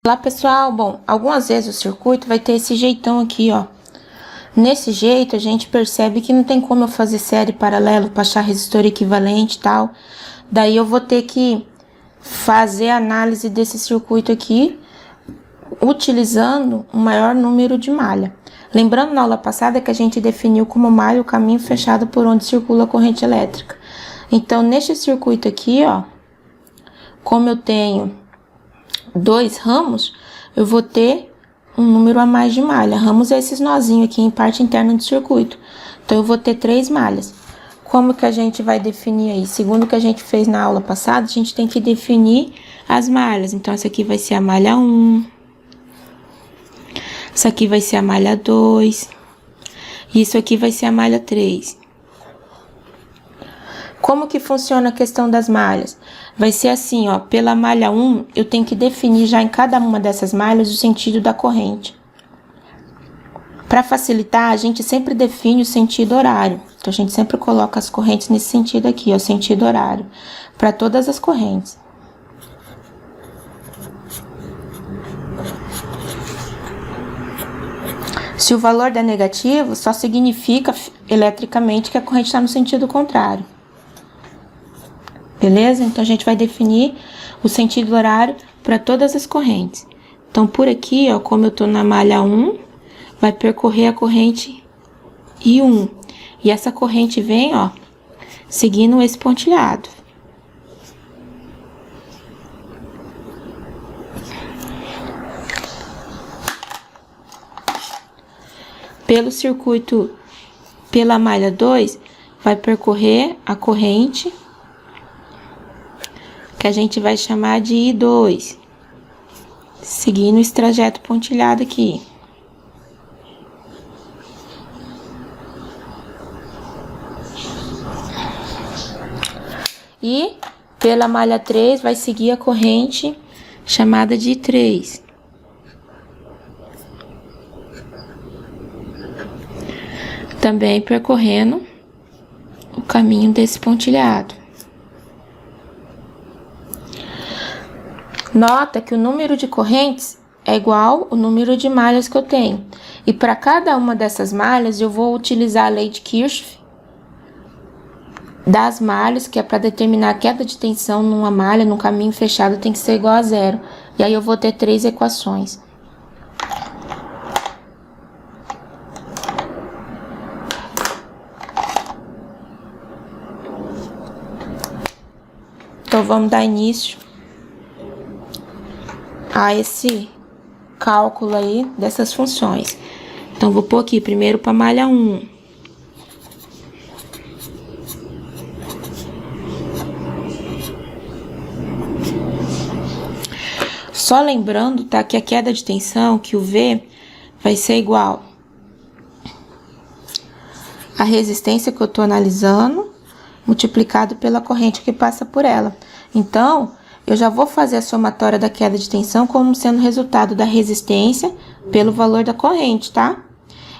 Olá pessoal, bom, algumas vezes o circuito vai ter esse jeitão aqui, ó. Nesse jeito a gente percebe que não tem como eu fazer série paralelo para achar resistor equivalente e tal. Daí eu vou ter que fazer a análise desse circuito aqui utilizando um maior número de malha. Lembrando na aula passada que a gente definiu como malha o caminho fechado por onde circula a corrente elétrica. Então neste circuito aqui, ó, como eu tenho 2 ramos, eu vou ter um número a mais de malha. Ramos é esses nozinhos aqui em parte interna do circuito. Então, eu vou ter 3 malhas. Como que a gente vai definir aí? Segundo o que a gente fez na aula passada, a gente tem que definir as malhas. Então, essa aqui vai ser a malha 1. Essa aqui vai ser a malha 2. E isso aqui vai ser a malha 3. Como que funciona a questão das malhas? Vai ser assim, ó, pela malha 1, eu tenho que definir já em cada uma dessas malhas o sentido da corrente. Para facilitar, a gente sempre define o sentido horário. Então, a gente sempre coloca as correntes nesse sentido aqui, ó, sentido horário, para todas as correntes. Se o valor der negativo, só significa eletricamente que a corrente está no sentido contrário. Beleza? Então, a gente vai definir o sentido horário para todas as correntes. Então, por aqui, ó, como eu tô na malha 1, vai percorrer a corrente I1. E essa corrente vem, ó, seguindo esse pontilhado. Pelo circuito, pela malha 2, vai percorrer a corrente que a gente vai chamar de I2, seguindo esse trajeto pontilhado aqui. E pela malha 3 vai seguir a corrente chamada de I3. Também percorrendo o caminho desse pontilhado. Nota que o número de correntes é igual ao número de malhas que eu tenho. E para cada uma dessas malhas, eu vou utilizar a lei de Kirchhoff das malhas, que é para determinar a queda de tensão numa malha, num caminho fechado, tem que ser igual a 0. E aí eu vou ter 3 equações. Então, vamos dar início a esse cálculo aí dessas funções. Então, vou pôr aqui primeiro para malha 1. Só lembrando, tá, que a queda de tensão, que o V, vai ser igual a resistência que eu tô analisando, multiplicado pela corrente que passa por ela. Então, eu já vou fazer a somatória da queda de tensão como sendo resultado da resistência pelo valor da corrente, tá?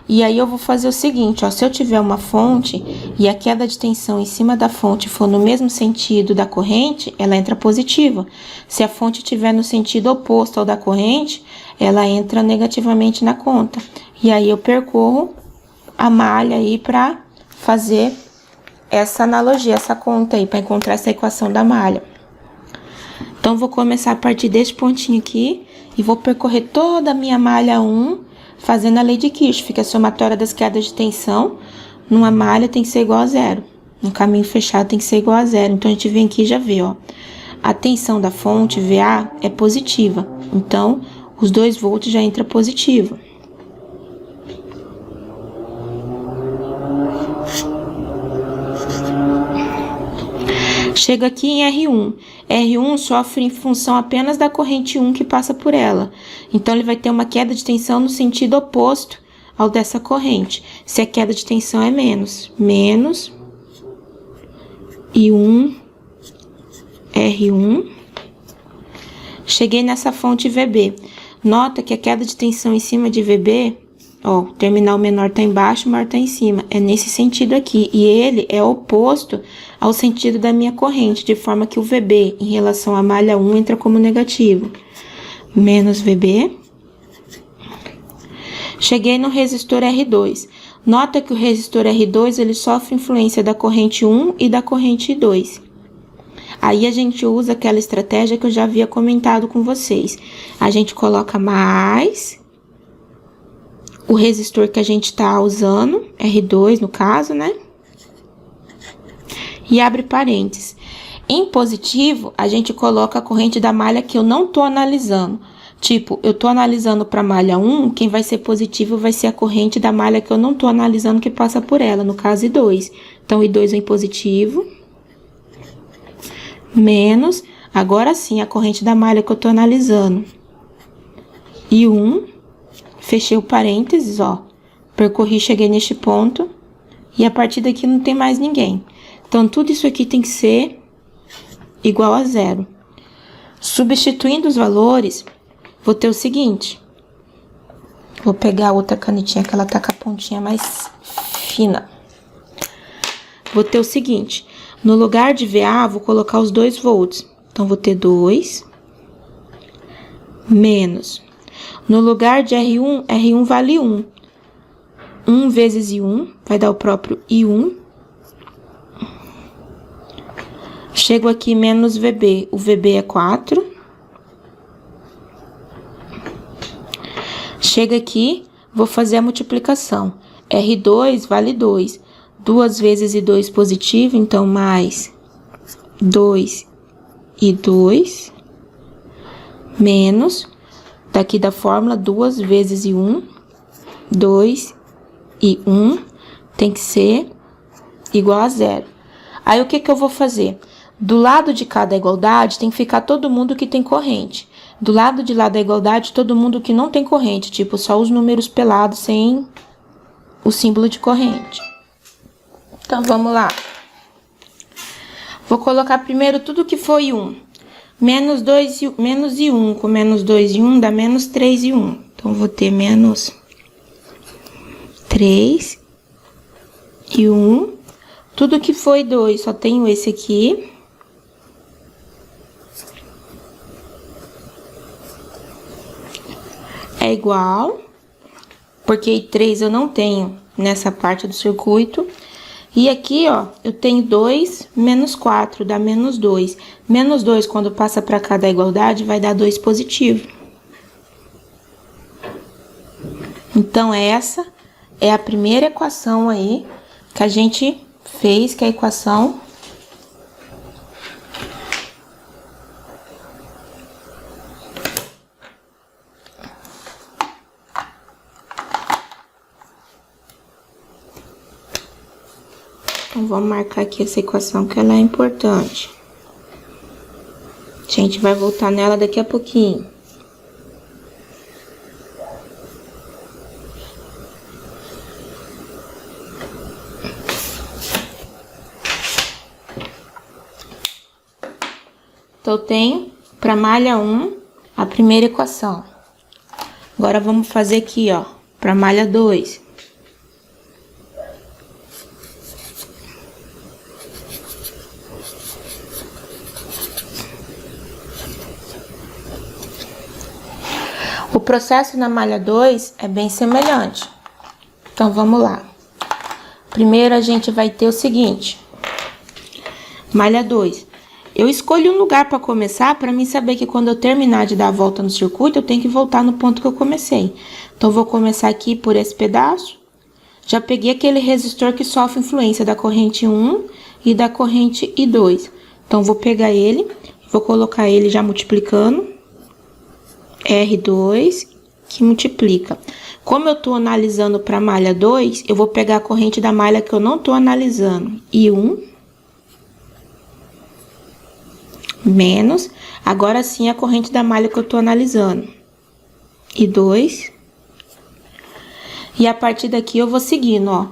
E aí eu vou fazer o seguinte, ó, se eu tiver uma fonte e a queda de tensão em cima da fonte for no mesmo sentido da corrente, ela entra positiva. Se a fonte estiver no sentido oposto ao da corrente, ela entra negativamente na conta. E aí eu percorro a malha aí para fazer essa analogia, essa conta aí, para encontrar essa equação da malha. Então, vou começar a partir deste pontinho aqui e vou percorrer toda a minha malha 1, fazendo a lei de Kirchhoff, que a somatória das quedas de tensão numa malha tem que ser igual a 0. No caminho fechado tem que ser igual a 0. Então, a gente vem aqui e já vê, ó. A tensão da fonte, VA, é positiva. Então, os 2 volts já entra positivo. Chega aqui em R1. R1 sofre em função apenas da corrente 1 que passa por ela. Então, ele vai ter uma queda de tensão no sentido oposto ao dessa corrente. Se a queda de tensão é menos I1, R1. Cheguei nessa fonte VB. Nota que a queda de tensão em cima de VB, ó, o terminal menor tá embaixo, o maior tá em cima. É nesse sentido aqui. E ele é oposto ao sentido da minha corrente, de forma que o VB em relação à malha 1 entra como negativo. menos VB. Cheguei no resistor R2. Nota que o resistor R2, ele sofre influência da corrente 1 e da corrente 2. Aí a gente usa aquela estratégia que eu já havia comentado com vocês. A gente coloca mais o resistor que a gente está usando, R2 no caso, né? E abre parênteses. Em positivo, a gente coloca a corrente da malha que eu não tô analisando. Tipo, eu tô analisando para malha 1, quem vai ser positivo vai ser a corrente da malha que eu não tô analisando que passa por ela, no caso I2. Então, I2 vem positivo, menos, agora sim, a corrente da malha que eu tô analisando. I1, fechei o parênteses, ó, percorri, cheguei neste ponto, e a partir daqui não tem mais ninguém. Então, tudo isso aqui tem que ser igual a zero. Substituindo os valores, vou ter o seguinte. Vou pegar a outra canetinha que ela tá com a pontinha mais fina. Vou ter o seguinte. No lugar de VA, vou colocar os 2 volts. Então, vou ter 2 menos. No lugar de R1, R1 vale 1. 1 vezes I1 vai dar o próprio I1. Chego aqui menos VB. O VB é 4. Chega aqui, vou fazer a multiplicação. R2 vale 2. 2 vezes I2 positivo, então mais 2 e 2. Menos, daqui da fórmula, 2 vezes I1. 2 e 1 tem que ser igual a zero. Aí, o que que eu vou fazer? Do lado de cada igualdade, tem que ficar todo mundo que tem corrente. Do lado de lá da igualdade, todo mundo que não tem corrente. Tipo, só os números pelados, sem o símbolo de corrente. Então, vamos lá. Vou colocar primeiro tudo que foi 1. Menos 2 e menos e 1. Com menos 2 e 1 dá menos 3 e 1. Então, vou ter menos 3 e 1. Tudo que foi 2, só tenho esse aqui. É igual, porque 3 eu não tenho nessa parte do circuito. E aqui, ó, eu tenho 2 menos 4, dá menos 2. Menos 2, quando passa para cá da igualdade, vai dar 2 positivo. Então, essa é a primeira equação aí que a gente fez, que é a equação Então, vamos marcar aqui essa equação, que ela é importante. A gente vai voltar nela daqui a pouquinho. Então, eu tenho para malha 1 a primeira equação. Agora, vamos fazer aqui, ó, para malha 2. O processo na malha 2 é bem semelhante. Então, vamos lá. Primeiro, a gente vai ter o seguinte. Malha 2. Eu escolhi um lugar para começar, para mim saber que quando eu terminar de dar a volta no circuito, eu tenho que voltar no ponto que eu comecei. Então, vou começar aqui por esse pedaço. Já peguei aquele resistor que sofre influência da corrente 1 e da corrente I2. Então, vou pegar ele, vou colocar ele já multiplicando. R2, que multiplica. Como eu tô analisando para malha 2, eu vou pegar a corrente da malha que eu não tô analisando. I1 menos, agora sim a corrente da malha que eu tô analisando. I2. E a partir daqui eu vou seguindo, ó.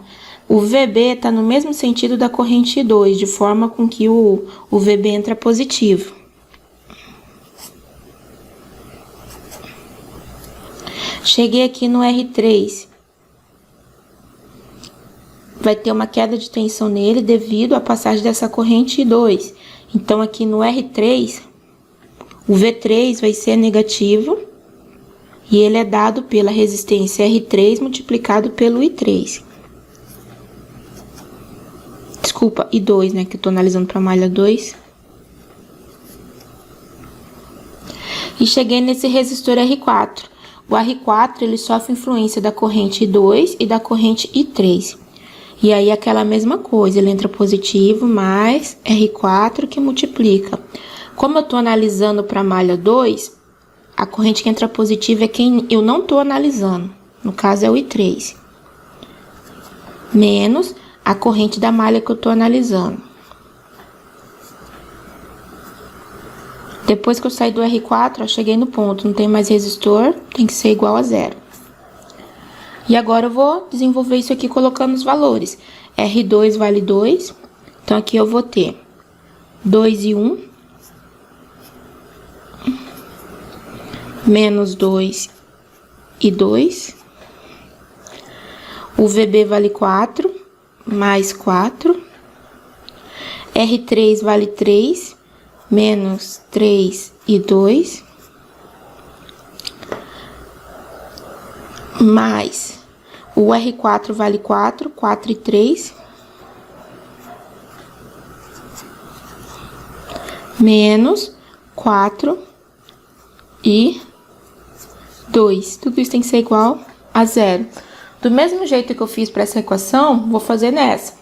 O VB tá no mesmo sentido da corrente I2, de forma com que o VB entra positivo. Cheguei aqui no R3. Vai ter uma queda de tensão nele devido à passagem dessa corrente I2. Então, aqui no R3, o V3 vai ser negativo E ele é dado pela resistência R3 multiplicado pelo I3. Desculpa, I2, né? Que eu tô analisando pra malha 2. E cheguei nesse resistor R4. O R4, ele sofre influência da corrente I2 e da corrente I3. E aí, aquela mesma coisa, ele entra positivo mais R4 que multiplica. Como eu tô analisando para malha 2, a corrente que entra positiva é quem eu não tô analisando. No caso, é o I3. Menos a corrente da malha que eu tô analisando. Depois que eu saí do R4, eu cheguei no ponto, não tem mais resistor, tem que ser igual a 0. E agora eu vou desenvolver isso aqui colocando os valores. R2 vale 2, então aqui eu vou ter 2 e 1, menos 2 e 2. O VB vale 4, mais 4. R3 vale 3, menos 3 e 2. Mais o R4 vale 4, 4 e 3. Menos 4 e 2. Tudo isso tem que ser igual a 0. Do mesmo jeito que eu fiz para essa equação, vou fazer nessa.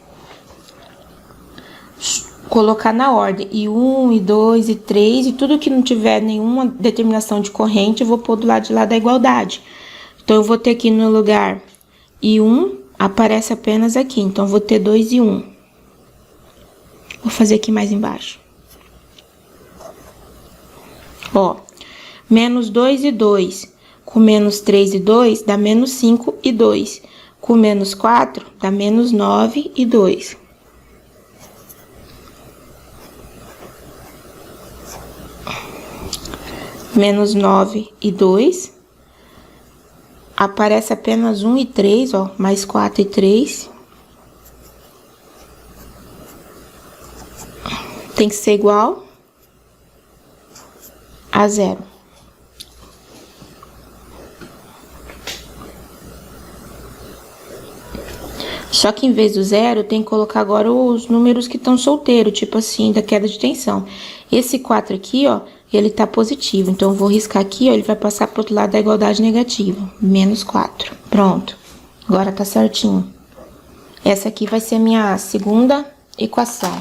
Colocar na ordem I1, I2, I3, e tudo que não tiver nenhuma determinação de corrente, eu vou pôr do lado de lá da igualdade. Então, eu vou ter aqui no lugar I1, aparece apenas aqui. Então, eu vou ter 2 e 1. Vou fazer aqui mais embaixo. Ó, menos 2 e 2, com menos 3 e 2, dá menos 5 e 2. Com menos 4, dá menos 9 e 2. Menos 9 e 2. Aparece apenas 1 e 3, ó, mais 4 e 3. Tem que ser igual a 0. Só que em vez do 0, tem que colocar agora os números que estão solteiros, tipo assim, da queda de tensão. Esse 4 aqui, ó, ele tá positivo, então eu vou riscar aqui, ó, ele vai passar pro outro lado da igualdade negativa, menos 4. Pronto, agora tá certinho. Essa aqui vai ser a minha segunda equação.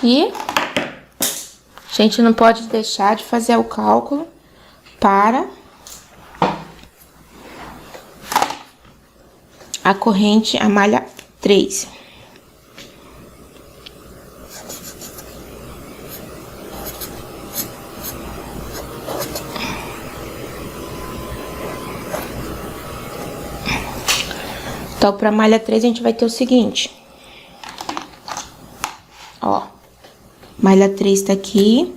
E a gente não pode deixar de fazer o cálculo para a corrente, a malha 3. Então, para a malha 3, a gente vai ter o seguinte. Ó, malha 3 tá aqui.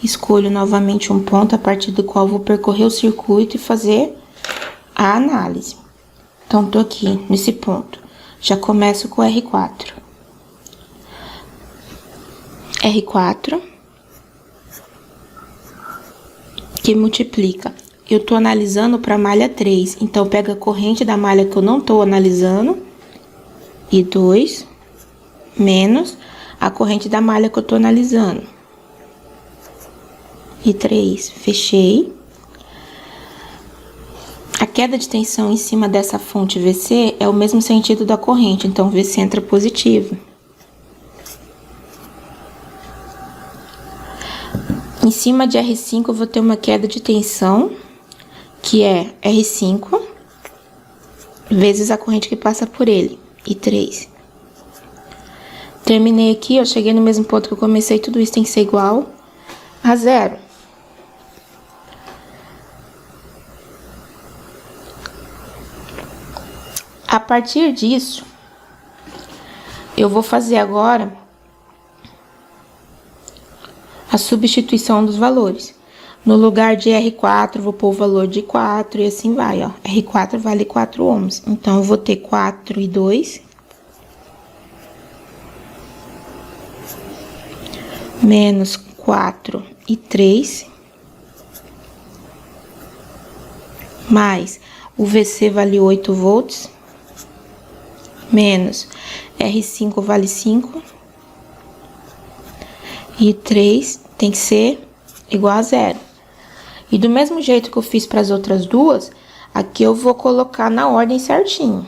Escolho novamente um ponto a partir do qual vou percorrer o circuito e fazer a análise. Então, tô aqui nesse ponto. Já começo com o R4. R4, que multiplica. Eu tô analisando para malha 3, então pega a corrente da malha que eu não tô analisando, I2, menos a corrente da malha que eu tô analisando, I3, fechei. A queda de tensão em cima dessa fonte VC é o mesmo sentido da corrente, então VC entra positivo. Em cima de R5 eu vou ter uma queda de tensão, que é R5, vezes a corrente que passa por ele, I3. Terminei aqui, eu cheguei no mesmo ponto que eu comecei, tudo isso tem que ser igual a 0. A partir disso, eu vou fazer agora a substituição dos valores. No lugar de R4, vou pôr o valor de 4 e assim vai, ó. R4 vale 4 ohms. Então, eu vou ter 4 e 2. Menos 4 e 3. Mais o VC vale 8 volts. Menos R5 vale 5. E 3 tem que ser igual a 0. E do mesmo jeito que eu fiz para as outras duas, aqui eu vou colocar na ordem certinho.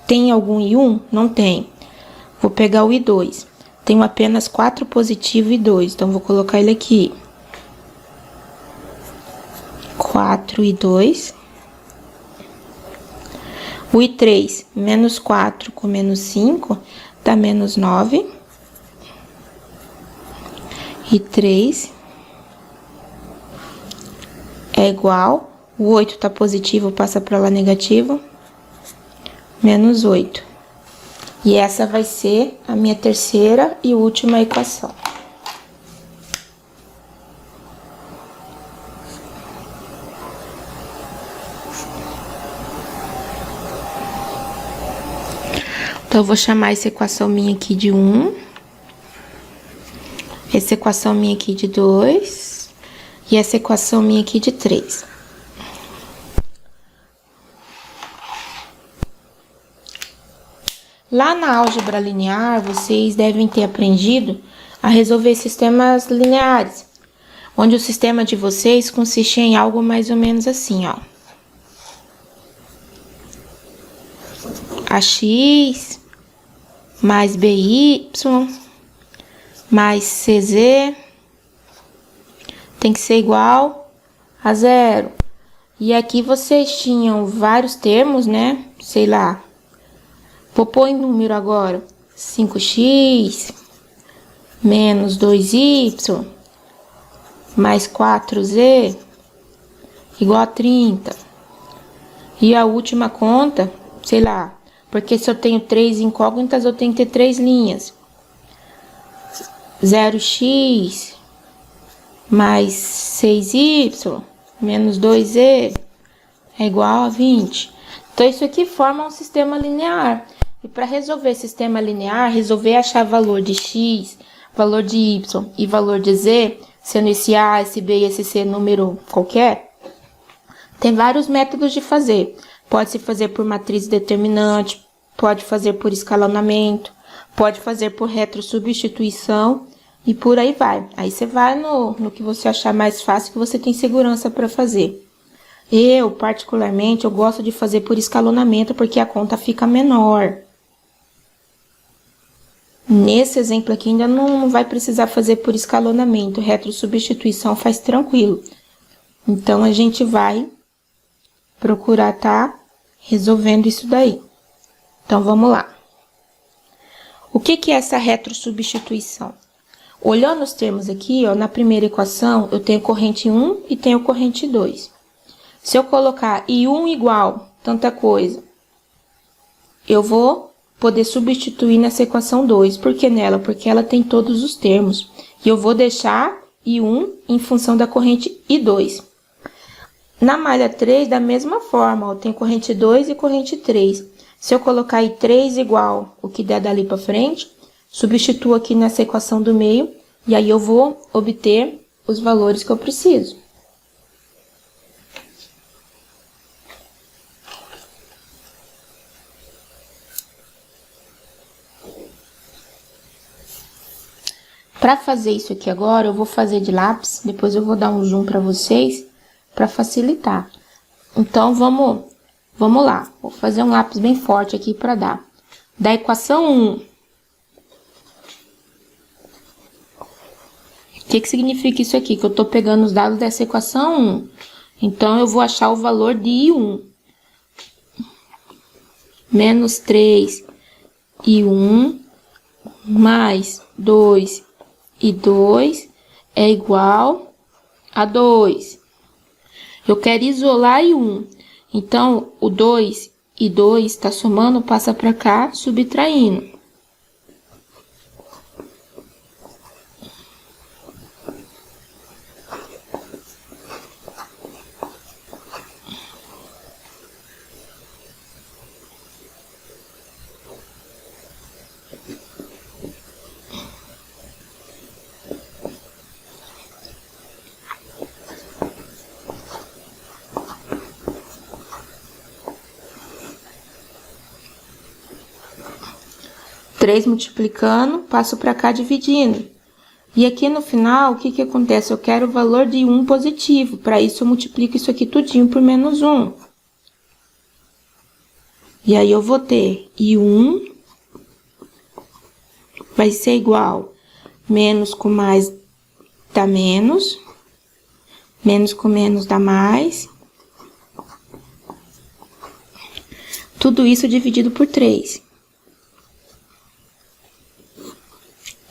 Tem algum I1? Não tem. Vou pegar o I2. Tenho apenas 4 positivo e 2, então vou colocar ele aqui. 4 e 2. O I3, menos 4 com menos 5, dá menos 9. E 3 é igual, o 8 tá positivo, passa para lá negativo, menos 8. E essa vai ser a minha terceira e última equação. Então, eu vou chamar essa equação minha aqui de 1. Essa equação minha aqui de 2. E essa equação minha aqui de 3. Lá na álgebra linear, vocês devem ter aprendido a resolver sistemas lineares, onde o sistema de vocês consiste em algo mais ou menos assim, ó. AX mais BY mais CZ tem que ser igual a 0. E aqui vocês tinham vários termos, né? Sei lá. Vou pôr em número agora. 5x menos 2y mais 4z igual a 30. E a última conta, sei lá, porque se eu tenho 3 incógnitas, eu tenho que ter 3 linhas. 0x mais 6y menos 2z é igual a 20. Então, isso aqui forma um sistema linear. E para resolver sistema linear, resolver achar valor de x, valor de y e valor de z, sendo esse a, esse b e esse c número qualquer, tem vários métodos de fazer. Pode se fazer por matriz determinante, pode fazer por escalonamento, pode fazer por retrosubstituição e por aí vai. Aí você vai no que você achar mais fácil, que você tem segurança para fazer. Eu, particularmente, eu gosto de fazer por escalonamento porque a conta fica menor. Nesse exemplo aqui ainda não vai precisar fazer por escalonamento, retrosubstituição faz tranquilo. Então, a gente vai procurar tá resolvendo isso daí. Então, vamos lá. O que é essa retrosubstituição? Olhando os termos aqui, ó, na primeira equação, eu tenho corrente 1 e tenho corrente 2. Se eu colocar I1 igual tanta coisa, eu vou poder substituir nessa equação 2. Por que nela? Porque ela tem todos os termos. E eu vou deixar I1 em função da corrente I2. Na malha 3, da mesma forma, eu tenho corrente 2 e corrente 3. Se eu colocar I3 igual o que der dali para frente, substituo aqui nessa equação do meio, e aí eu vou obter os valores que eu preciso. Para fazer isso aqui agora, eu vou fazer de lápis, depois eu vou dar um zoom para vocês, para facilitar. Então, vamos lá. Vou fazer um lápis bem forte aqui para dar. Da equação 1. O que significa isso aqui? Que eu estou pegando os dados dessa equação 1. Então, eu vou achar o valor de I1. Menos 3 I1 mais 2 e 2 é igual a 2. Eu quero isolar I1. Então, o 2 e 2 está somando, passa para cá, subtraindo. 3 multiplicando, passo para cá dividindo. E aqui no final, o que que acontece? Eu quero o valor de 1 positivo. Para isso, eu multiplico isso aqui tudinho por menos 1. E aí, eu vou ter I1 vai ser igual menos com mais dá menos, menos com menos dá mais. Tudo isso dividido por 3.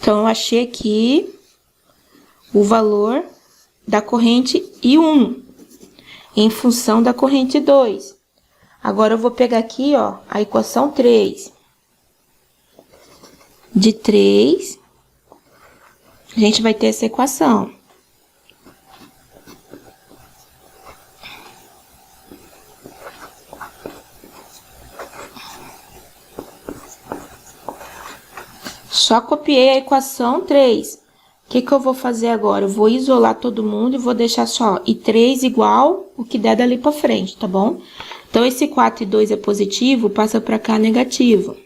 Então, eu achei aqui o valor da corrente I1 em função da corrente 2. Agora, eu vou pegar aqui, ó, a equação 3. De 3, a gente vai ter essa equação. Só copiei a equação 3. O que que eu vou fazer agora? Eu vou isolar todo mundo e vou deixar só I3 igual o que der dali pra frente, tá bom? Então, esse 4 e 2 é positivo, passa pra cá negativo.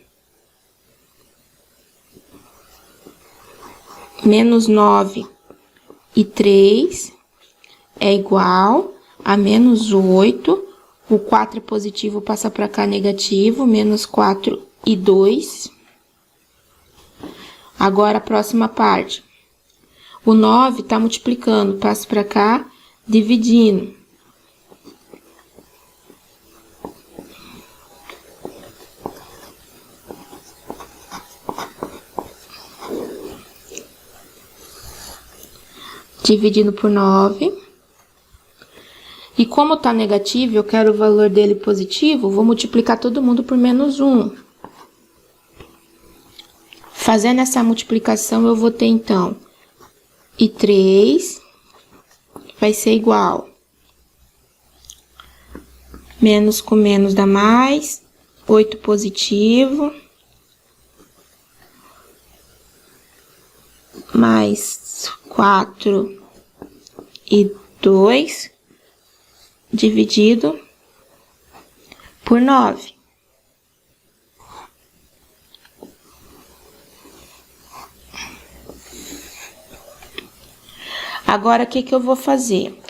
Menos 9 e 3 é igual a menos 8. O 4 é positivo, passa pra cá negativo. Menos 4 e 2. Agora, a próxima parte. O 9 tá multiplicando, passa pra cá, dividindo. Dividindo por 9. E como tá negativo, eu quero o valor dele positivo, vou multiplicar todo mundo por menos 1. Fazendo essa multiplicação, eu vou ter, então, I3 vai ser igual. Menos com menos dá mais, 8 positivo. Mais 4 e 2 dividido por 9. Agora, o que que eu vou fazer?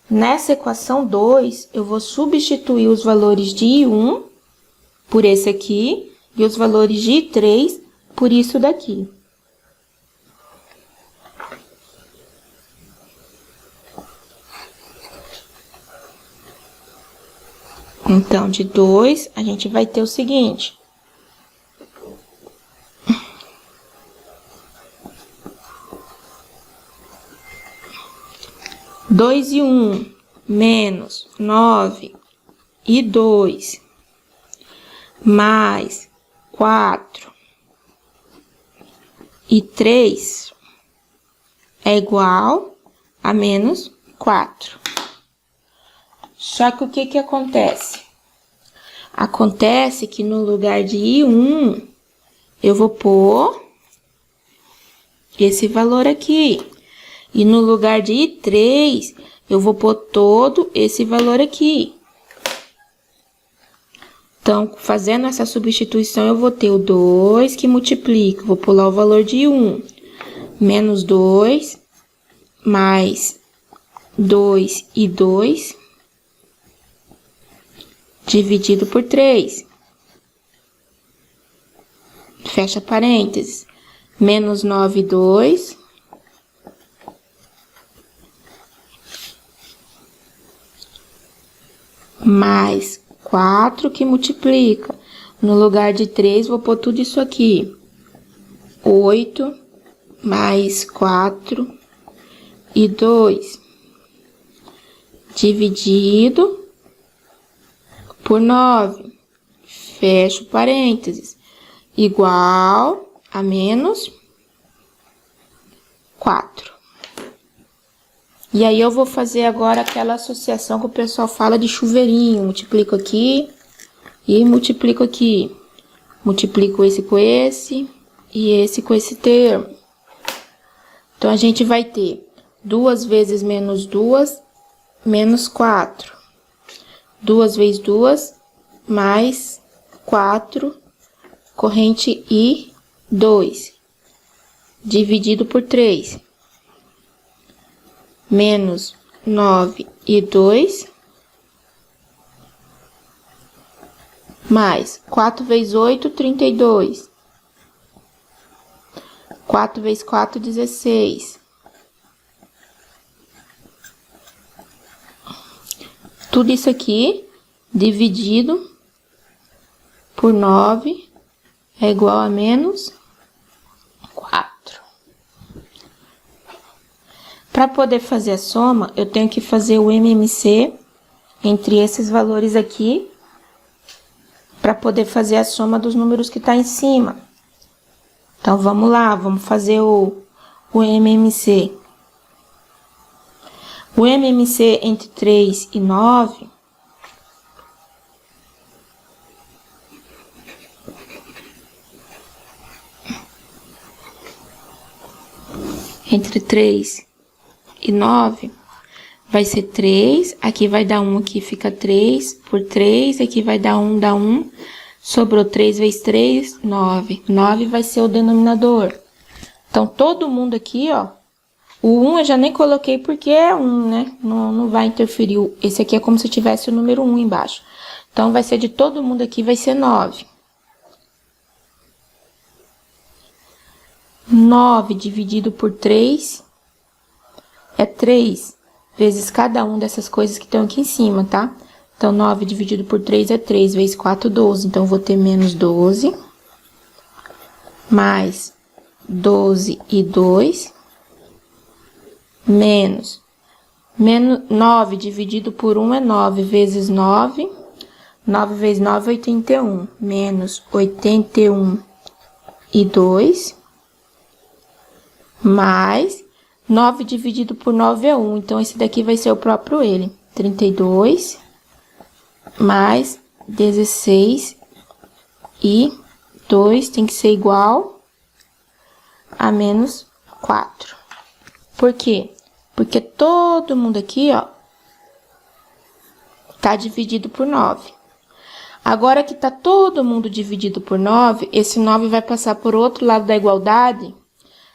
Nessa equação 2, eu vou substituir os valores de I1 por esse aqui e os valores de I3 por isso daqui. Então, de 2, a gente vai ter o seguinte. Dois e 1 menos 9 e 2 mais 4 e 3 é igual a menos 4. Só que o que que acontece? Acontece que no lugar de I1, eu vou pôr esse valor aqui. E no lugar de I3, eu vou pôr todo esse valor aqui. Então, fazendo essa substituição, eu vou ter o 2 que multiplica. Vou pular o valor de I1. Menos 2, mais 2 e 2, dividido por 3. Fecha parênteses. Menos 9 e 2. Mais 4 que multiplica. No lugar de 3, vou pôr tudo isso aqui. 8 mais 4 e 2. Dividido por 9. Fecho parênteses. Igual a menos 4. E aí, eu vou fazer agora aquela associação que o pessoal fala de chuveirinho. Multiplico aqui e multiplico aqui. Multiplico esse com esse e esse com esse termo. Então, a gente vai ter 2 vezes menos 2, menos 4. 2 vezes 2, mais 4, corrente 2 dividido por 3, menos 9 e 2, mais 4 vezes 8, 32. 4 vezes 4, 16. Tudo isso aqui dividido por 9 é igual a menos 4. Para poder fazer a soma, eu tenho que fazer o MMC entre esses valores aqui, para poder fazer a soma dos números que tá em cima. Então, vamos lá, vamos fazer o MMC. O MMC entre 3 e 9... Entre 3 e 9, vai ser 3, aqui vai dar 1, aqui fica 3, por 3, aqui vai dar 1, dá 1, sobrou 3 vezes 3, 9. 9 vai ser o denominador. Então, todo mundo aqui, ó, o 1 eu já nem coloquei porque é 1, né? Não vai interferir. Esse aqui é como se tivesse o número 1 embaixo. Então, vai ser de todo mundo aqui, vai ser 9. 9 dividido por 3 é 3 vezes cada uma dessas coisas que estão aqui em cima, tá? Então, 9 dividido por 3 é 3 vezes 4, 12. Então, eu vou ter menos 12, mais 12 e 2, menos 9 dividido por 1 é 9 vezes 9. 9 vezes 9 é 81, menos 81 e 2, mais 9 dividido por 9 é 1, então esse daqui vai ser o próprio ele. 32 mais 16 e 2 tem que ser igual a menos 4. Por quê? Porque todo mundo aqui, ó, tá dividido por 9. Agora que tá todo mundo dividido por 9, esse 9 vai passar por outro lado da igualdade.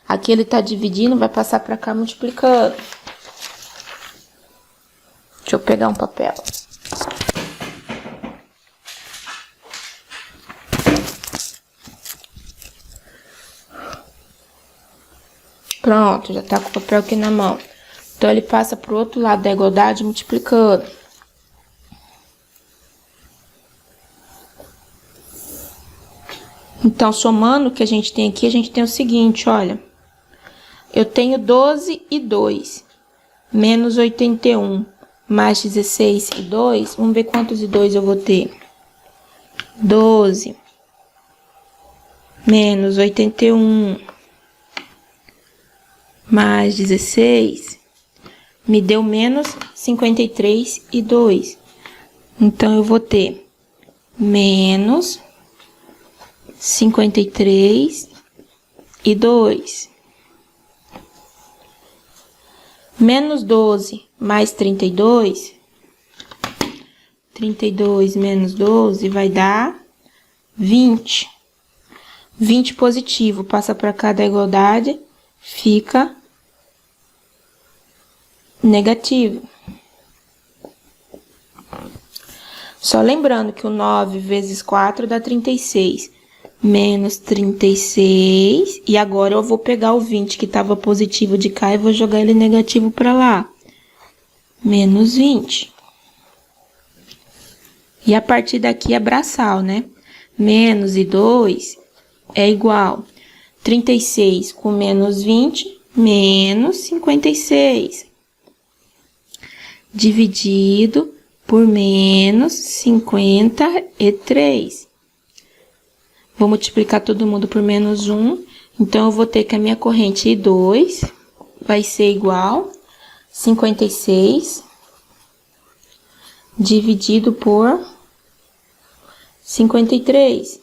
Aqui ele tá dividindo, vai passar pra cá multiplicando. Deixa eu pegar um papel. Pronto, já tá com o papel aqui na mão. Então, ele passa pro outro lado da igualdade multiplicando. Então, somando o que a gente tem aqui, a gente tem o seguinte, olha. Eu tenho 12 e 2, menos 81, mais 16 e 2. Vamos ver quantos e 2 eu vou ter. 12, menos 81, mais 16, me deu menos 53 e 2. Então, eu vou ter menos 53 e 2. Menos 12 mais 32. 32 menos 12 vai dar 20. 20 positivo, passa para cá da igualdade, fica negativo. Só lembrando que o 9 vezes 4 dá 36. Menos 36, e agora eu vou pegar o 20 que estava positivo de cá e vou jogar ele negativo para lá. Menos 20. E a partir daqui é braçal, né? Menos e 2 é igual 36 com menos 20, menos 56. Dividido por menos 53. Vou multiplicar todo mundo por menos 1. Então, eu vou ter que a minha corrente I2 vai ser igual a 56 dividido por 53.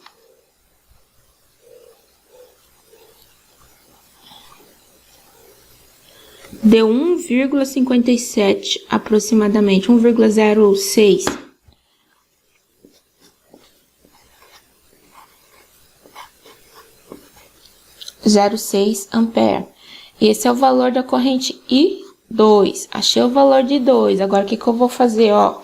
Deu 1,57 aproximadamente, 1,06. 0,6 ampere. Esse é o valor da corrente I2. Achei o valor de 2. Agora, o que que eu vou fazer, ó?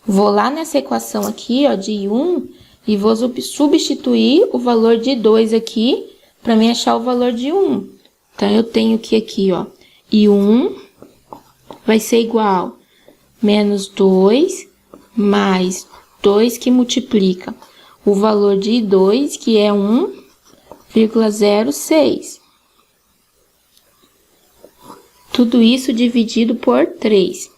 Vou lá nessa equação aqui, ó, de I1, e vou substituir o valor de 2 aqui, para mim achar o valor de 1. Então, eu tenho que aqui, ó, I1 vai ser igual menos 2 mais 2 que multiplica o valor de I2, que é 1,06. Tudo isso dividido por 3.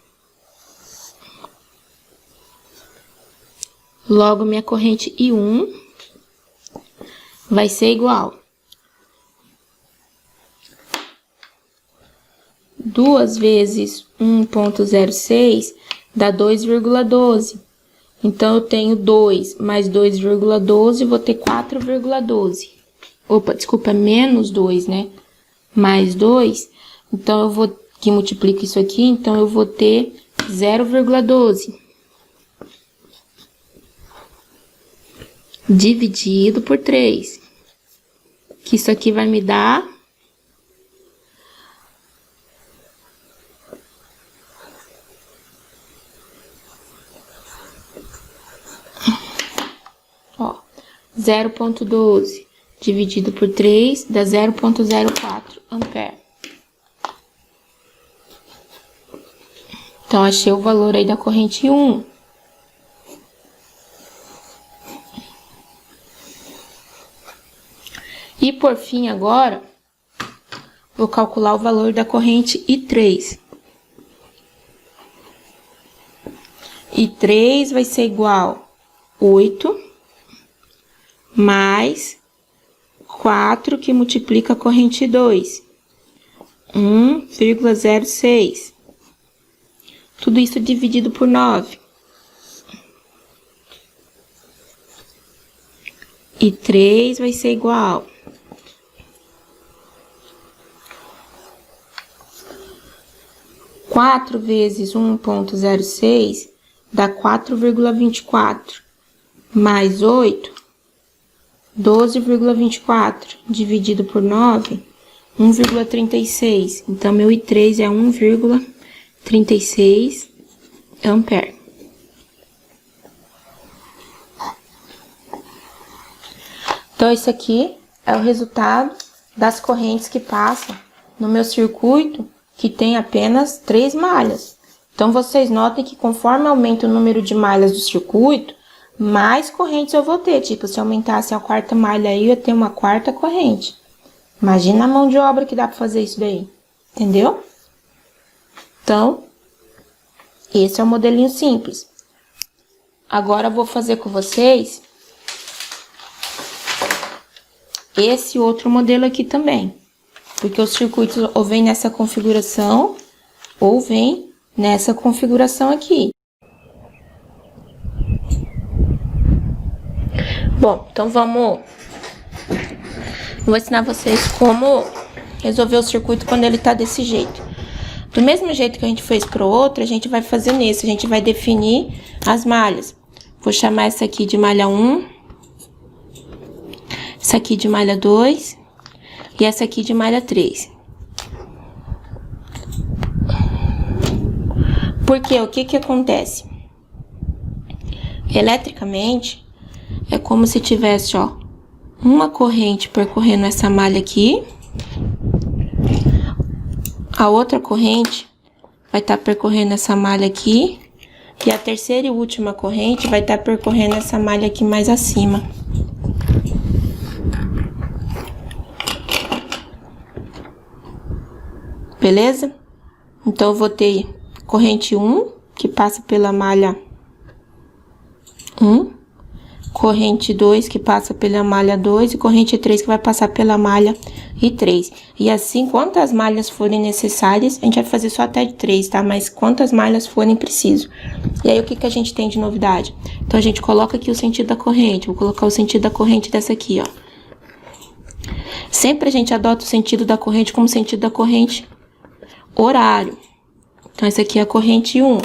Logo, minha corrente I1 vai ser igual 2 vezes 1,06 dá 2,12. Então, eu tenho 2 mais 2,12, vou ter 4,12. Opa, desculpa, menos 2, né? Mais 2. Então, eu vou, que multiplica isso aqui, então eu vou ter 0,12. Dividido por 3. Que isso aqui vai me dar... Ó, 0,12 dividido por 3 dá 0,04 ampere. Então, achei o valor aí da corrente 1. E, por fim, agora, vou calcular o valor da corrente I3. I3 vai ser igual a 8 mais 4 que multiplica a corrente 2. 1,06. Tudo isso dividido por 9. E 3 vai ser igual a 4 vezes 1,06 dá 4,24. Mais 8, 12,24. Dividido por 9, 1,36. Então, meu I3 é 1,36 ampere. Então, esse aqui é o resultado das correntes que passam no meu circuito, que tem apenas 3 malhas. Então, vocês notem que conforme aumenta o número de malhas do circuito, mais correntes eu vou ter. Tipo, se eu aumentasse a 4ª malha aí, eu ia ter uma 4ª corrente. Imagina a mão de obra que dá para fazer isso daí. Entendeu? Então, esse é o modelinho simples. Agora, eu vou fazer com vocês esse outro modelo aqui também. Porque os circuitos ou vem nessa configuração, ou vem nessa configuração aqui. Bom, então vou ensinar vocês como resolver o circuito quando ele tá desse jeito. Do mesmo jeito que a gente fez pro outro, a gente vai fazer nesse, a gente vai definir as malhas. Vou chamar essa aqui de malha 1, essa aqui de malha 2 e essa aqui de malha 3. Porque o que acontece? Eletricamente, é como se tivesse, ó, uma corrente percorrendo essa malha aqui. A outra corrente vai estar percorrendo essa malha aqui. E a terceira e última corrente vai estar percorrendo essa malha aqui mais acima. Beleza? Então, eu vou ter corrente 1, que passa pela malha 1. Corrente 2, que passa pela malha 2, e corrente 3, que vai passar pela malha I3. E assim, quantas malhas forem necessárias, a gente vai fazer só até de 3, tá? Mas quantas malhas forem preciso. E aí, o que a gente tem de novidade? Então, a gente coloca aqui o sentido da corrente. Vou colocar o sentido da corrente dessa aqui, ó. Sempre a gente adota o sentido da corrente como sentido da corrente horário. Então, essa aqui é a corrente 1.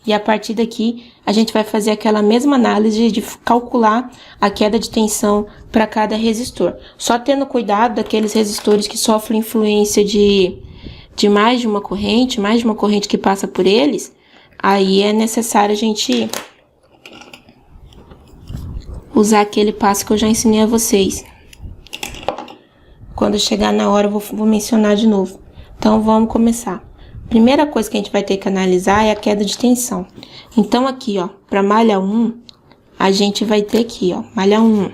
E a partir daqui, a gente vai fazer aquela mesma análise de calcular a queda de tensão para cada resistor. Só tendo cuidado daqueles resistores que sofrem influência de mais de uma corrente que passa por eles, aí é necessário a gente usar aquele passo que eu já ensinei a vocês. Quando chegar na hora, eu vou mencionar de novo. Então, vamos começar. Primeira coisa que a gente vai ter que analisar é a queda de tensão. Então, aqui, ó, para malha 1, a gente vai ter aqui, ó, malha 1.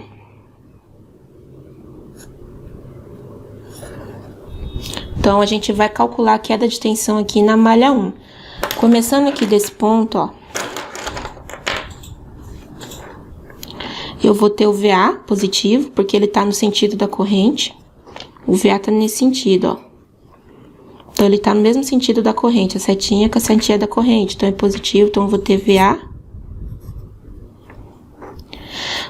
Então, a gente vai calcular a queda de tensão aqui na malha 1. Começando aqui desse ponto, ó, eu vou ter o VA positivo, porque ele tá no sentido da corrente. O VA tá nesse sentido, ó. Então, ele tá no mesmo sentido da corrente, a setinha com a setinha da corrente. Então, é positivo, então eu vou ter VA.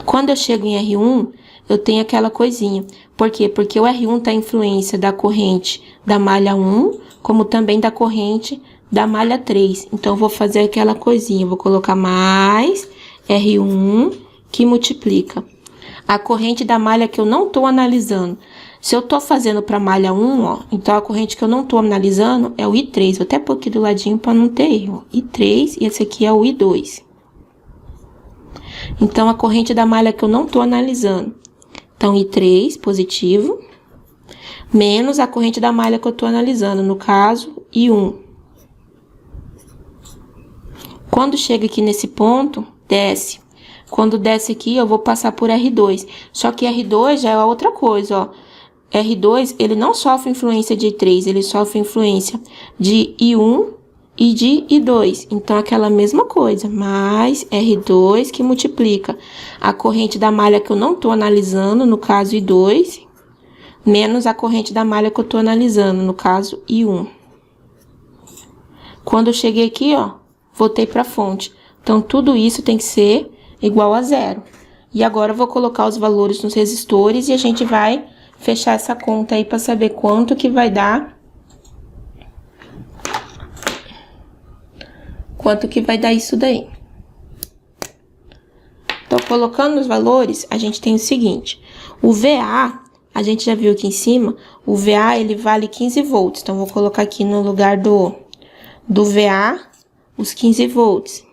Quando eu chego em R1, eu tenho aquela coisinha. Por quê? Porque o R1 tá em influência da corrente da malha 1, como também da corrente da malha 3. Então, eu vou fazer aquela coisinha, vou colocar mais R1, que multiplica a corrente da malha que eu não tô analisando. Se eu tô fazendo para malha 1, ó, então a corrente que eu não tô analisando é o I3. Vou até pôr aqui do ladinho para não ter erro. I3 e esse aqui é o I2. Então, a corrente da malha que eu não tô analisando. Então, I3 positivo, menos a corrente da malha que eu tô analisando, no caso, I1. Quando chega aqui nesse ponto, desce. Quando desce aqui, eu vou passar por R2. Só que R2 já é outra coisa, ó. R2, ele não sofre influência de I3, ele sofre influência de I1 e de I2. Então, aquela mesma coisa, mais R2 que multiplica a corrente da malha que eu não tô analisando, no caso I2, menos a corrente da malha que eu tô analisando, no caso I1. Quando eu cheguei aqui, ó, voltei para a fonte. Então, tudo isso tem que ser igual a zero. E agora eu vou colocar os valores nos resistores e a gente vai fechar essa conta aí para saber quanto que vai dar. Quanto que vai dar isso daí. Então, colocando os valores, a gente tem o seguinte. O VA, a gente já viu aqui em cima, o VA, ele vale 15 volts. Então, vou colocar aqui no lugar do VA, os 15 volts.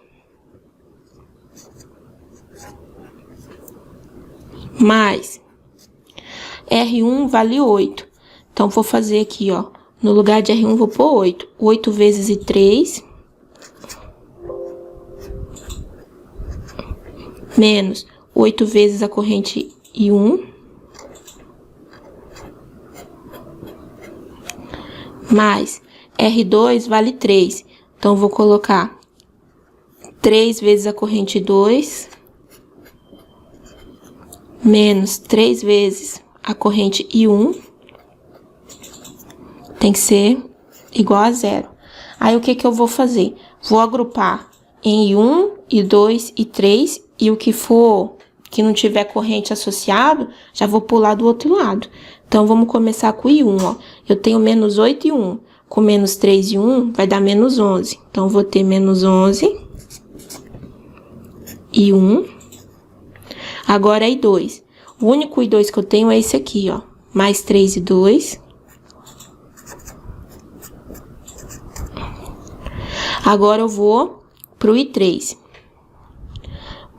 Mais R1 vale 8. Então, vou fazer aqui, ó. No lugar de R1, vou pôr 8. 8 vezes I3. Menos 8 vezes a corrente I1. Mais R2 vale 3. Então, vou colocar 3 vezes a corrente 2. Menos 3 vezes a corrente I1, tem que ser igual a zero. Aí, o que que eu vou fazer? Vou agrupar em I1, I2, I3, e o que for, que não tiver corrente associado, já vou pular do outro lado. Então, vamos começar com I1, ó. Eu tenho menos 8 e 1, com menos 3 e 1, vai dar menos 11. Então, vou ter menos 11 e 1. Agora, I2. O único I2 que eu tenho é esse aqui, ó. Mais 3 e 2. Agora, eu vou pro I3.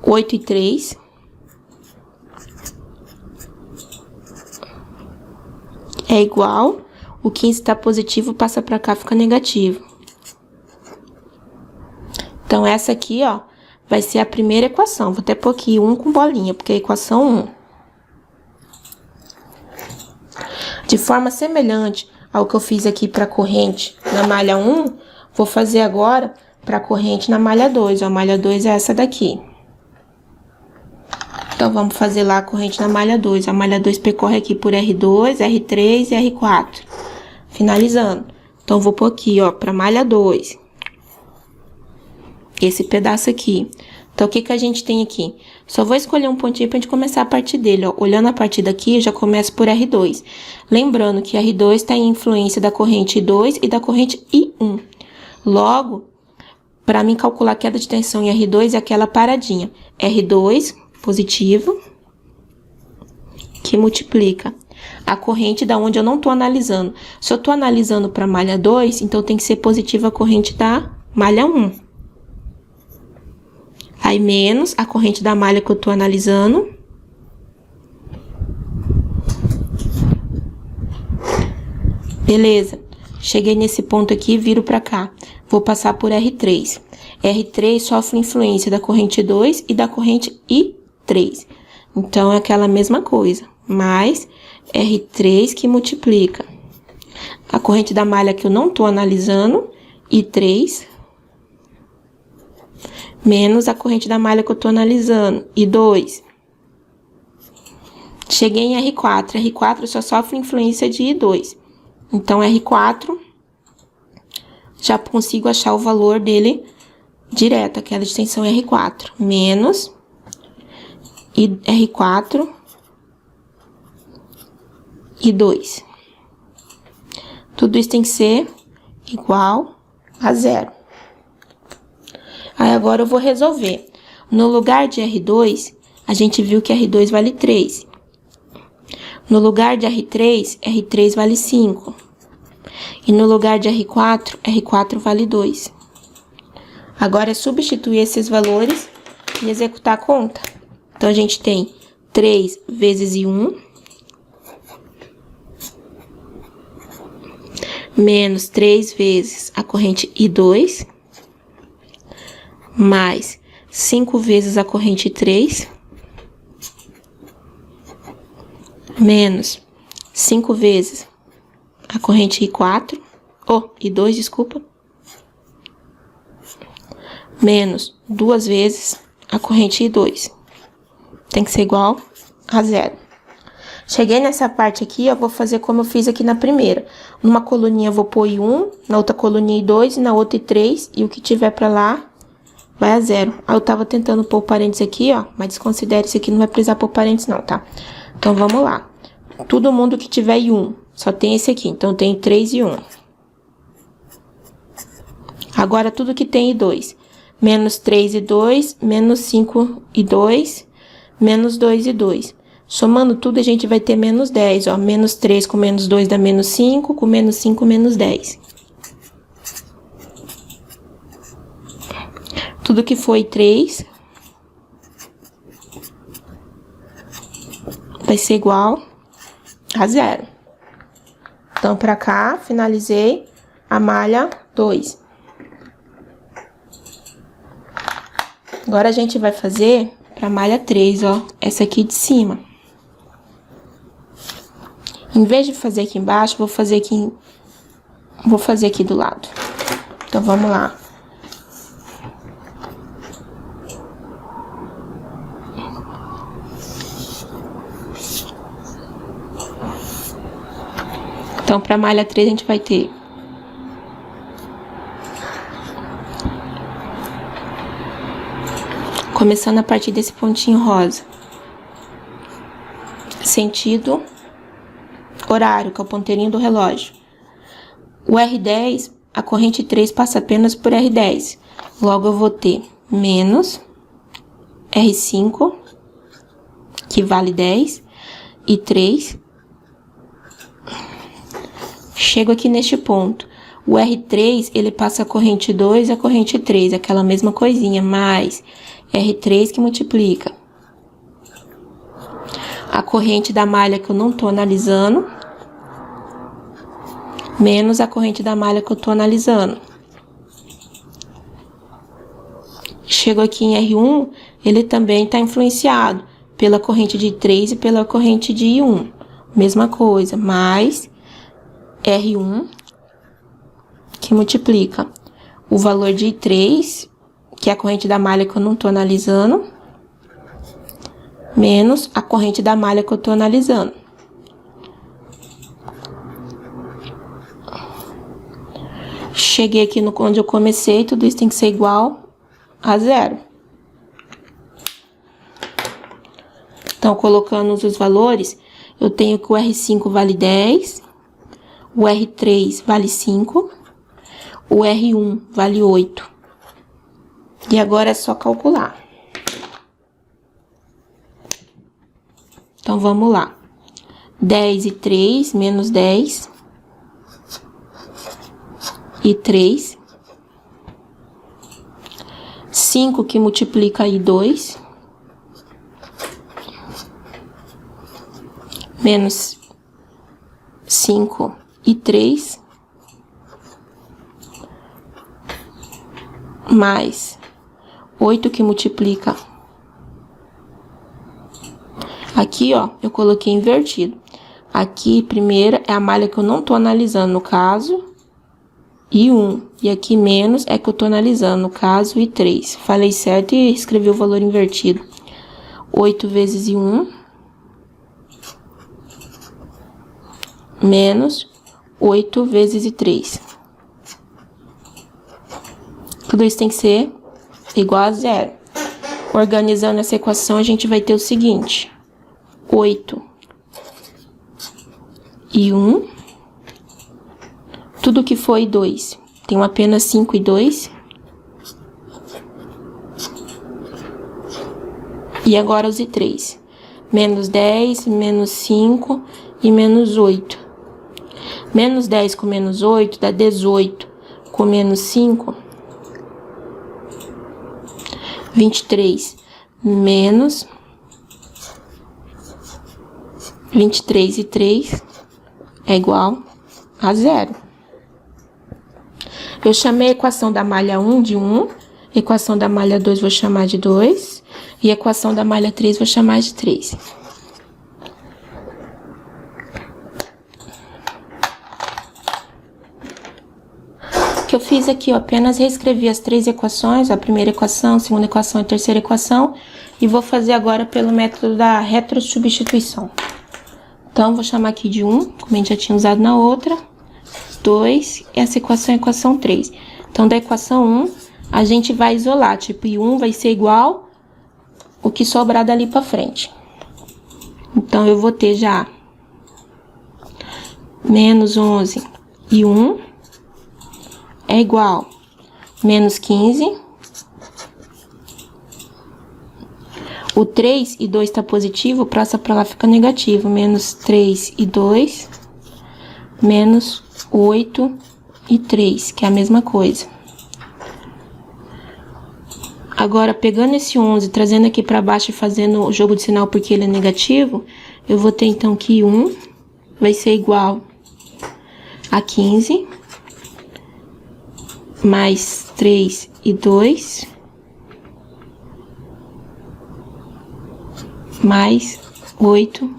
8 e 3. É igual. O 15 tá positivo, passa pra cá, fica negativo. Então, essa aqui, ó, vai ser a primeira equação. Vou até pôr aqui 1 com bolinha, porque é a equação 1. De forma semelhante ao que eu fiz aqui para a corrente na malha 1, vou fazer agora para a corrente na malha 2. A malha 2 é essa daqui. Então, vamos fazer lá a corrente na malha 2. A malha 2 percorre aqui por R2, R3 e R4. Finalizando. Então, vou pôr aqui, ó, para malha 2. Esse pedaço aqui. Então, o que que a gente tem aqui? Só vou escolher um pontinho pra gente começar a partir dele, ó. Olhando a partir daqui, eu já começo por R2. Lembrando que R2 tá em influência da corrente I2 e da corrente I1. Logo, para mim calcular a queda de tensão em R2 é aquela paradinha. R2 positivo, que multiplica a corrente da onde eu não tô analisando. Se eu tô analisando para malha 2, então tem que ser positiva a corrente da malha 1. Aí menos a corrente da malha que eu tô analisando. Beleza. Cheguei nesse ponto aqui, viro para cá. Vou passar por R3. R3 sofre influência da corrente 2 e da corrente I3. Então, é aquela mesma coisa. Mais R3 que multiplica a corrente da malha que eu não tô analisando, I3, menos a corrente da malha que eu tô analisando, I2. Cheguei em R4. R4 só sofre influência de I2. Então, R4, já consigo achar o valor dele direto, a queda de tensão R4, menos R4 e 2. Tudo isso tem que ser igual a 0. Aí, agora eu vou resolver. No lugar de R2, a gente viu que R2 vale 3. No lugar de R3, R3 vale 5. E no lugar de R4, R4 vale 2. Agora é substituir esses valores e executar a conta. Então, a gente tem 3 vezes I1, menos 3 vezes a corrente I2, mais 5 vezes a corrente 3, menos 5 vezes a corrente I4, I2, desculpa, menos 2 vezes a corrente I2. Tem que ser igual a 0. Cheguei nessa parte aqui, eu vou fazer como eu fiz aqui na primeira. Numa coluninha eu vou pôr I1, na outra coluninha I2 e na outra I3, e o que tiver pra lá vai a 0. Aí eu tava tentando pôr parênteses aqui, ó, mas desconsidere isso aqui, não vai precisar pôr parênteses não, tá? Então, vamos lá. Todo mundo que tiver I1, só tem esse aqui, então tem 3 e 1. Agora, tudo que tem I2, menos 3 e 2, menos 5 e 2, menos 2 e 2. Somando tudo, a gente vai ter menos 10, ó. Menos 3 com menos 2 dá menos 5, com menos 5, menos 10. Tudo que foi 3 vai ser igual a 0. Então, pra cá, finalizei a malha 2. Agora, a gente vai fazer pra malha 3, ó, essa aqui de cima. Em vez de fazer aqui embaixo, vou fazer aqui do lado. Então, vamos lá. Então, para malha 3, a gente vai ter começando a partir desse pontinho rosa. Sentido horário, que é o ponteirinho do relógio. O R10, a corrente 3 passa apenas por R10. Logo, eu vou ter menos R5, que vale 10, e 3. Chego aqui neste ponto. O R3, ele passa a corrente 2 e a corrente 3, aquela mesma coisinha, mais R3 que multiplica a corrente da malha que eu não tô analisando, menos a corrente da malha que eu tô analisando. Chego aqui em R1, ele também tá influenciado pela corrente de 3 e pela corrente de I1. Mesma coisa, mais R1, que multiplica o valor de I3, que é a corrente da malha que eu não tô analisando, menos a corrente da malha que eu tô analisando. Cheguei aqui no onde eu comecei, tudo isso tem que ser igual a 0. Então, colocando os valores, eu tenho que o R5 vale 10, o R3 vale 5, o R1 vale 8. E agora é só calcular. Então, vamos lá. 10 e 3, menos 10. E 3. 5 que multiplica aí 2. Menos 5 e 3. Mais 8 que multiplica. Aqui, ó, eu coloquei invertido. Aqui, primeira, é a malha que eu não tô analisando, no caso, e 1. E aqui, menos, é que eu tô analisando, no caso, e 3. Falei certo e escrevi o valor invertido. 8 vezes e 1. Menos 8 vezes e 3. Tudo isso tem que ser igual a 0. Organizando essa equação, a gente vai ter o seguinte. 8 e 1. Tudo que foi 2. Tenho apenas 5 e 2. E agora os e 3. Menos 10, menos 5 e menos 8. Menos 10 com menos 8 dá 18. Com menos 5, 23. Menos 23 e 3 é igual a 0. Eu chamei a equação da malha 1 de 1, equação da malha 2 vou chamar de 2, e a equação da malha 3 vou chamar de 3. O que eu fiz aqui, eu apenas reescrevi as 3 equações, a primeira equação, a segunda equação e a terceira equação, e vou fazer agora pelo método da retrosubstituição. Então, vou chamar aqui de 1, como a gente já tinha usado na outra, 2, e essa equação é a equação 3. Então, da equação 1, a gente vai isolar, tipo, e 1 vai ser igual o que sobrar dali pra frente. Então, eu vou ter já menos 11 e 1 é igual menos 15. O 3 e 2 tá positivo, passa pra lá fica negativo. Menos 3 e 2, menos 8 e 3, que é a mesma coisa. Agora, pegando esse 11, trazendo aqui pra baixo e fazendo o jogo de sinal porque ele é negativo, eu vou ter então que 1 vai ser igual a 15, mais 3 e 2, mais 8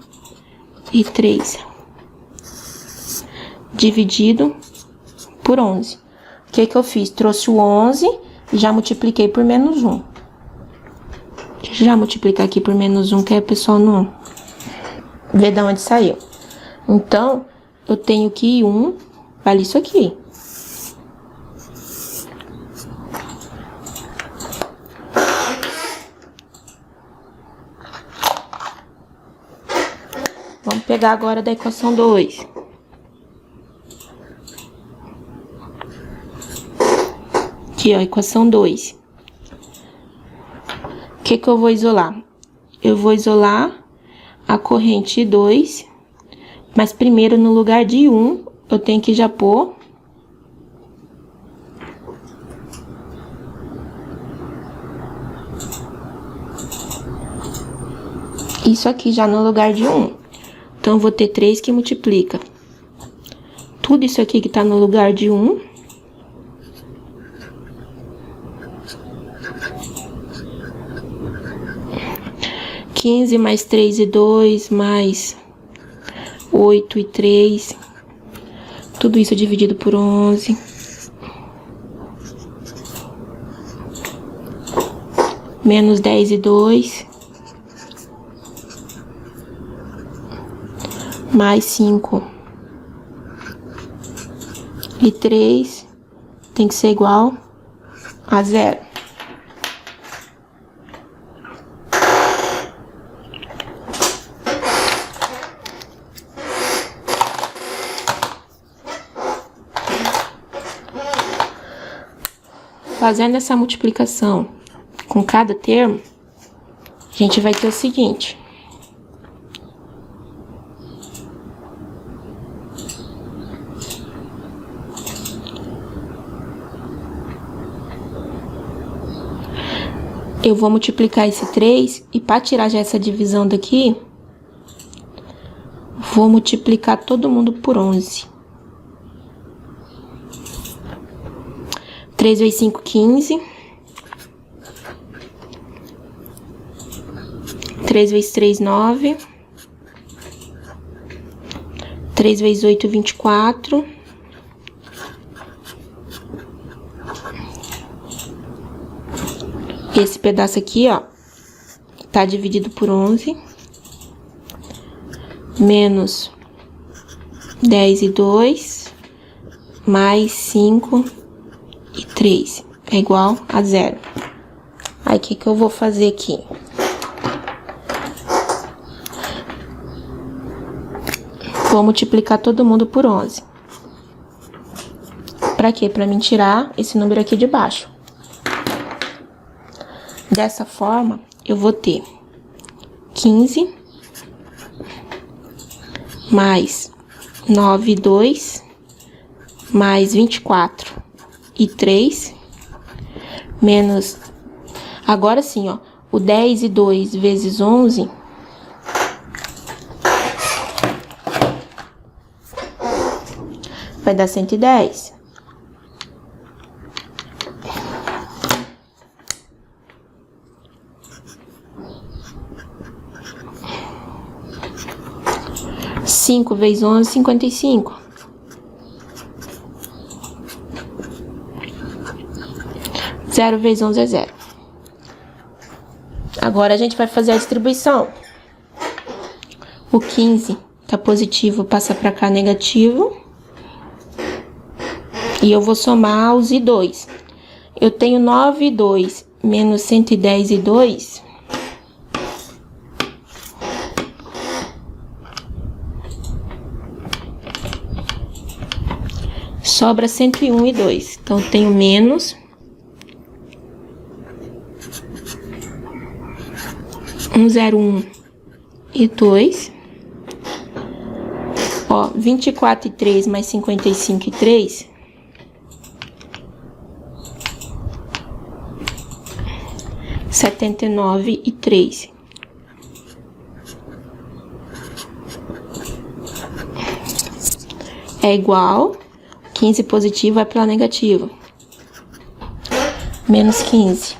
e 3, dividido por 11. O que que eu fiz? Trouxe o 11 e já multipliquei por menos 1. Deixa eu já multiplicar aqui por menos 1, que aí o pessoal não vê de onde saiu. Então, eu tenho que 1 vale isso aqui. Vamos pegar agora da equação 2. Aqui, ó, equação 2. O que que eu vou isolar? Eu vou isolar a corrente 2, mas primeiro no lugar de 1, eu tenho que já pôr isso aqui já no lugar de 1. Então, eu vou ter 3 que multiplica tudo isso aqui que tá no lugar de 1. (15) mais 3 e 2, mais 8 e 3. Tudo isso dividido por 11. Menos 10 e 2. Mais 5 e 3 tem que ser igual a 0. Fazendo essa multiplicação com cada termo, a gente vai ter o seguinte. Eu vou multiplicar esse 3 e para tirar já essa divisão daqui, vou multiplicar todo mundo por 11. 3 vezes 5, 15. 3 vezes 3, 9. 3 vezes 8, 24. Esse pedaço aqui, ó, tá dividido por 11. Menos 10 e 2. Mais 5 e 3. É igual a 0. Aí, o que que eu vou fazer aqui? Vou multiplicar todo mundo por 11. Pra quê? Pra mim tirar esse número aqui de baixo. Dessa forma, eu vou ter 15 mais 9 e 2 mais 24 e 3 menos... Agora sim, ó, o 10 e 2 vezes 11 vai dar 110. Cinco vezes 11, 55. Zero vezes 11 é 0. Agora a gente vai fazer a distribuição. O 15 tá positivo, passa pra cá negativo. E eu vou somar os I2. Eu tenho 9 e 2 menos 110 e 2. Sobra 101 e 2. Então, eu tenho menos 101 e 2. Ó, 24 e 3 mais 55 e 3. 79 e 3. É igual... 15 positivo vai para negativo. Menos 15.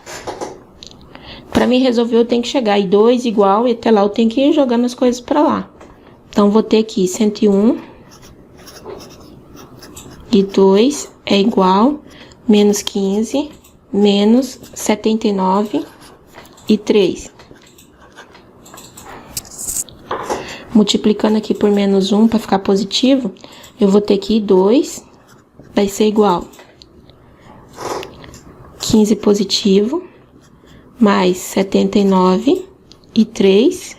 Para mim resolver, eu tenho que chegar em 2 igual, e até lá eu tenho que ir jogando as coisas para lá. Então, vou ter aqui 101 e 2 é igual menos 15 menos 79 e 3. Multiplicando aqui por menos 1 para ficar positivo, eu vou ter aqui 2, vai ser igual 15 positivo, mais 79 e 3,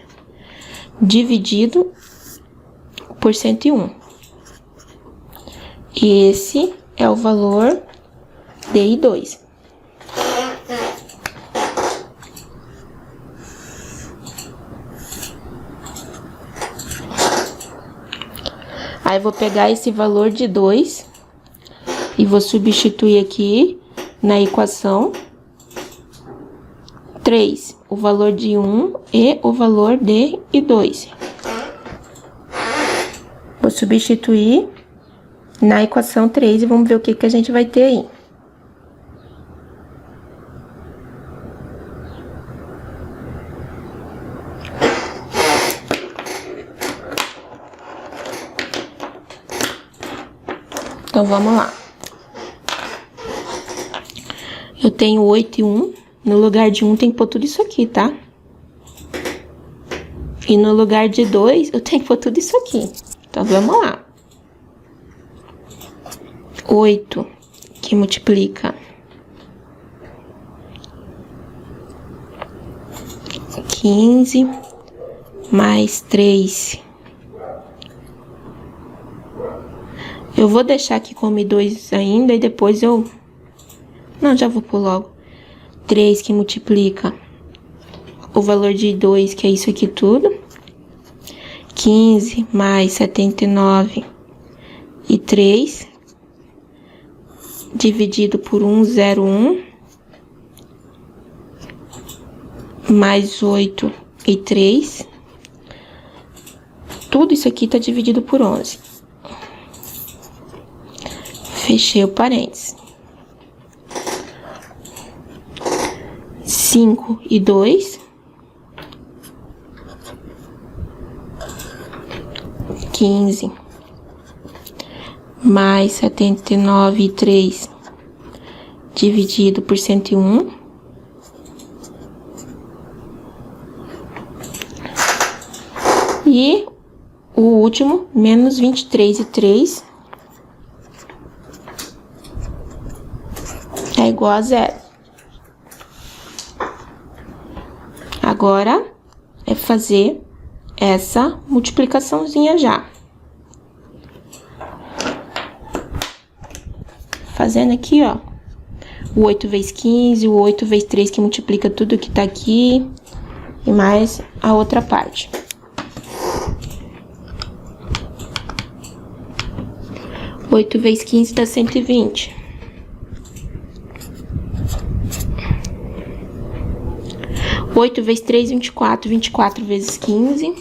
dividido por 101. E esse é o valor de I2. Aí, vou pegar esse valor de 2 e vou substituir aqui na equação 3, o valor de 1 e o valor de I2. Vou substituir na equação 3 e vamos ver o que que a gente vai ter aí. Então, vamos lá. Eu tenho 8 e 1. No lugar de 1, tem que pôr tudo isso aqui, tá? E no lugar de 2, eu tenho que pôr tudo isso aqui. Então, vamos lá. 8, que multiplica 15, mais 3. Eu vou deixar aqui como I2 ainda, e depois eu... Não, já vou pôr logo. 3 que multiplica o valor de 2, que é isso aqui tudo. 15 mais 79 e 3, dividido por 101, mais 8 e 3. Tudo isso aqui tá dividido por 11. Fechei o parênteses. 5 e 2. 15 mais 79 e 3 dividido por 101. E o último, menos 23 e 3 é igual a 0. Agora é fazer essa multiplicaçãozinha já. Fazendo aqui, ó, o 8 vezes 15, o 8 vezes 3 que multiplica tudo que tá aqui e mais a outra parte. Oito vezes 15 dá 120. 8 vezes 3, 24. 24 vezes 15.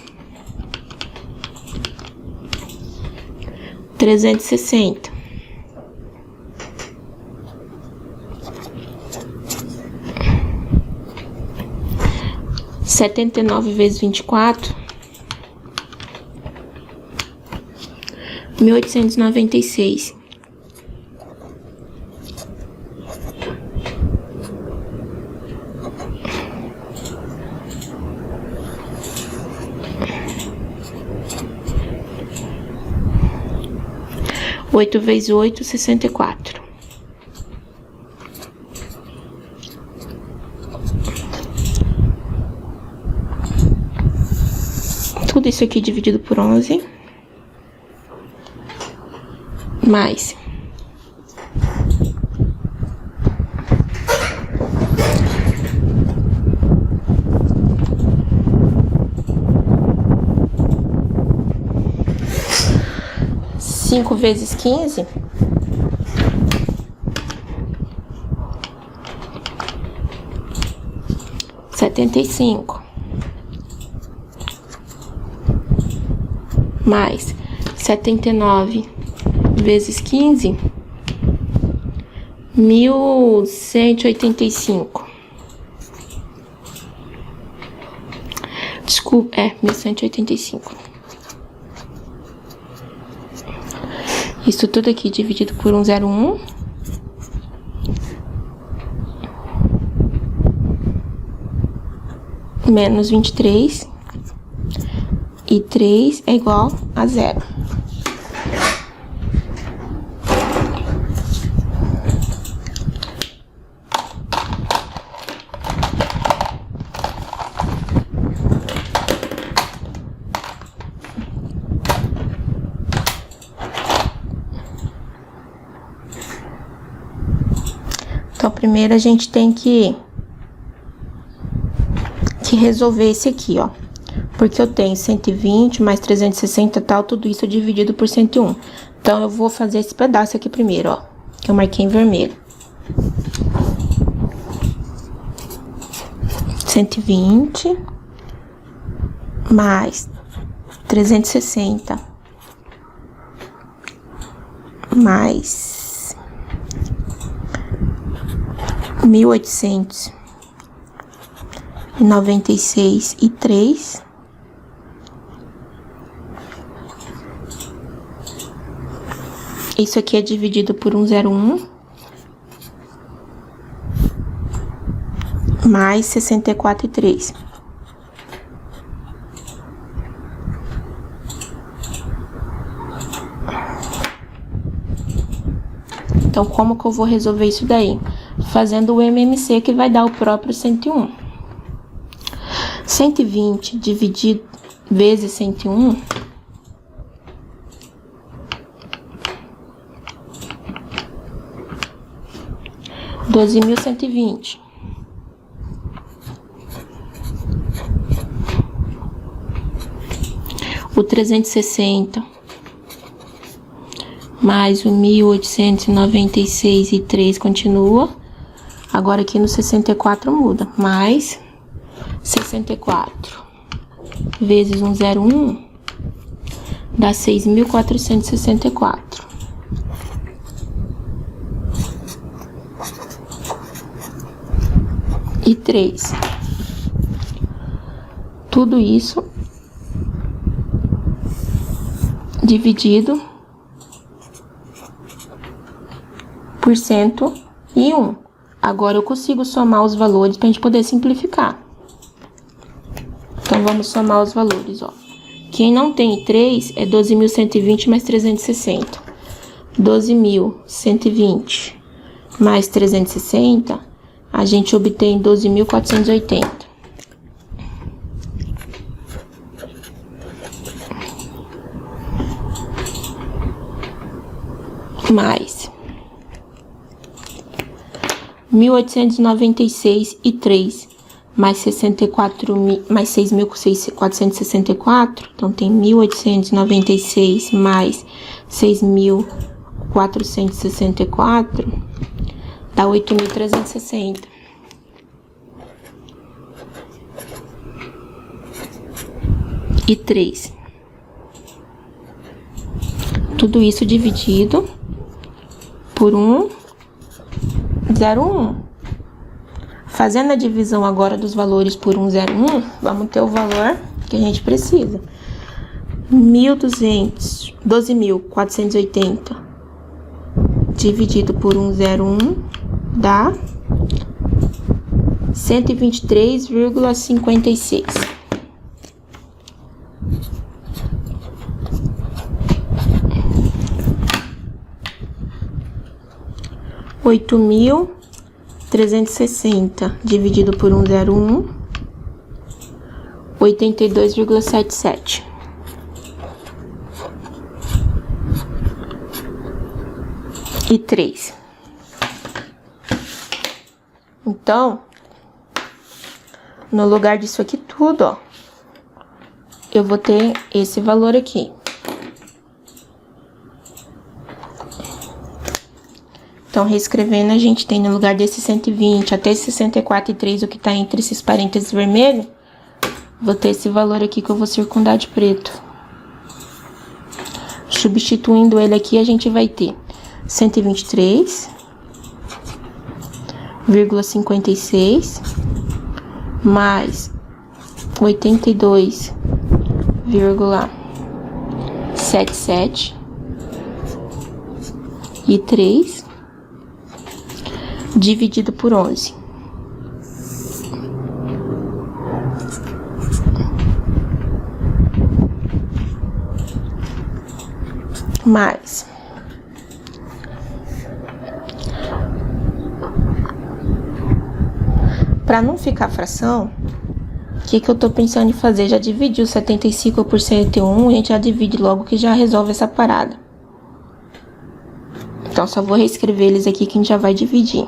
360. 79 vezes 24. 1896. Oito vezes 8, 64. Tudo isso aqui dividido por 11. Mais 5 vezes 15. Setenta e cinco. Mais 79 vezes 15. 1185. Desculpa, 1185. Isso tudo aqui dividido por 101. Menos 23. E 3 é igual a 0. Então, primeiro a gente tem que resolver esse aqui, ó. Porque eu tenho 120 mais 360 tal, tudo isso dividido por 101. Então, eu vou fazer esse pedaço aqui primeiro, ó. Que eu marquei em vermelho. 120 mais 360 mais 1896 e 3. Isso aqui é dividido por 101. Mais 64 e 3. Então, como que eu vou resolver isso daí? Fazendo o MMC, que vai dar o próprio 101. 120 dividido vezes 101... 12.120. o 360 mais o 1.896,3 continua. Agora aqui no 64 muda, mais 64 vezes 101 dá 6.464. E 3. Tudo isso dividido por 101. Agora eu consigo somar os valores para a gente poder simplificar. Então, vamos somar os valores, ó. Quem não tem 3 é 12.120 mais 360. 12.120 mais 360, a gente obtém 12.480. Mais 1.896,3 mais 6.464, então tem 1.896 mais 6.464, dá 8.360. E 3. Tudo isso dividido por 101. Fazendo a divisão agora dos valores por 101, vamos ter o valor que a gente precisa. 12.480 dividido por 101 dá 123,56. Oito mil 360 dividido por 101, 82,77. E 3. Então, no lugar disso aqui tudo, ó, eu vou ter esse valor aqui. Então, reescrevendo, a gente tem no lugar desse 120 até esse 64,3, o que tá entre esses parênteses vermelhos, vou ter esse valor aqui que eu vou circundar de preto. Substituindo ele aqui, a gente vai ter 123,56 mais 82,77 e 3 dividido por 11. Mais para não ficar fração, o que eu tô pensando em fazer? Já dividi o 75 por 101, a gente já divide logo que já resolve essa parada. Então, só vou reescrever eles aqui que a gente já vai dividir.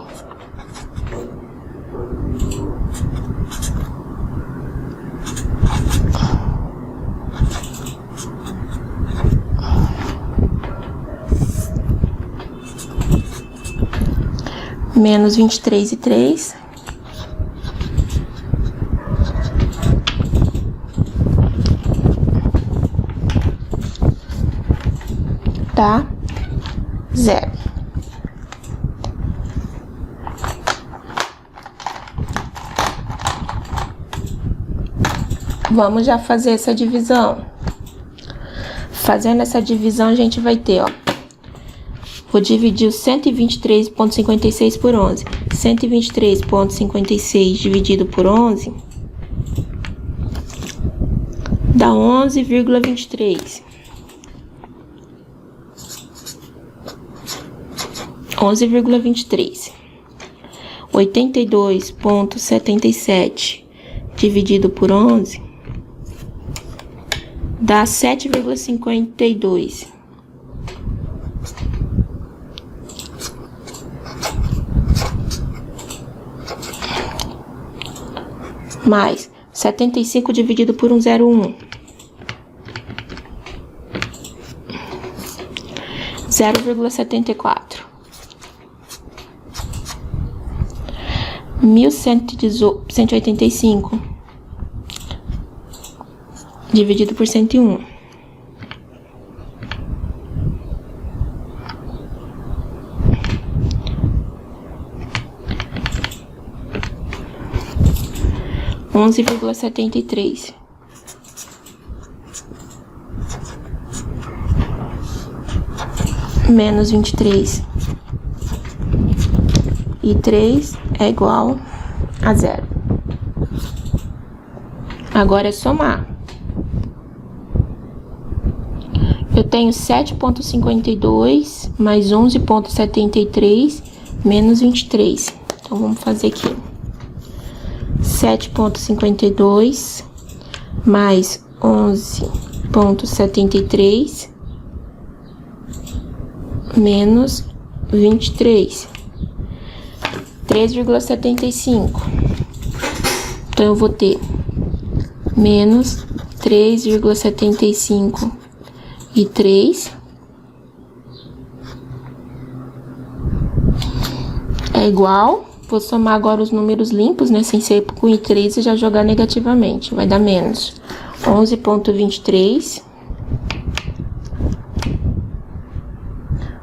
Menos 23,3. Tá? 0. Vamos já fazer essa divisão. Fazendo essa divisão, a gente vai ter, ó. Vou dividir o 123,56 por 11. 123,56 dividido por 11 dá 11,23. 11,23. 82,77 dividido por 11 dá 7,52. Mais 75 dividido por 101 0,74. 1.185 dividido por 101. Onze vírgula 73. Menos 23. E 3 é igual a 0. Agora é somar. Eu tenho 7,52 mais 11,73 menos 23. Então, vamos fazer aqui. 7,52 mais 11,73 menos 23. 3,75. Então, eu vou ter menos 3,75 e 3 é igual. Vou somar agora os números limpos, né? Sem ser com e 3 e já jogar negativamente. Vai dar menos 11,23.